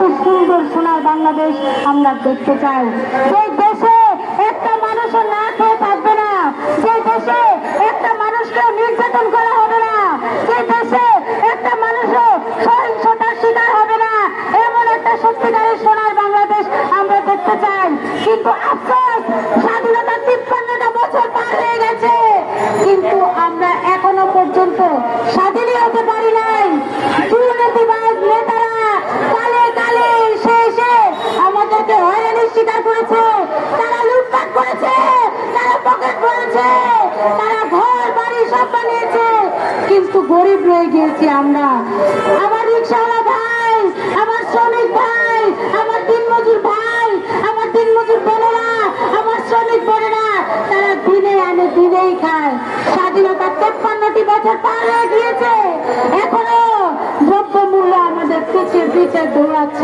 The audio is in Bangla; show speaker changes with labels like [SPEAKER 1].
[SPEAKER 1] একটি সুন্দর সোনার বাংলাদেশ আমরা দেখতে চাই, যে দেশে একটা মানুষও না খেয়ে থাকবে না, যে দেশে একটা মানুষকে নির্যাতন করা হবে না, যে দেশে একটা মানুষও সহিংসতার শিকার হবে না, এমন একটা সত্যিকারের সোনার বাংলাদেশ আমরা দেখতে চাই। কিন্তু আফসোস, স্বাধীনতা 53টা বছর পার হয়ে গেছে, কিন্তু আমরা এখনো পর্যন্ত স্বাধীনই হতে পারি নাই। দুর্নীতিবাজ নেতারা কালে কালে এসে আমাদেরকে হয়রানির শিকার করেছে, তারা লুটপাট করেছে, তারা পকেট করেছে, তারা ঘর বাড়ি সব বানিয়েছে, কিন্তু গরিব রয়ে গিয়েছি আমরা। আমার রিক্সাওয়ালা ভাই, আমার শ্রমিক ভাই, আমার দিনমজুর ভাই, আমার দিনমজুর বোনেরা, আমার শ্রমিক বোনেরা, তারা দিনে আনে দিনেই খায়। স্বাধীনতা 53টি বছর পার হয়ে গিয়েছে, এখনো দ্রব্য মূল্য আমাদের পিছিয়ে পিছিয়ে দৌড়াচ্ছে।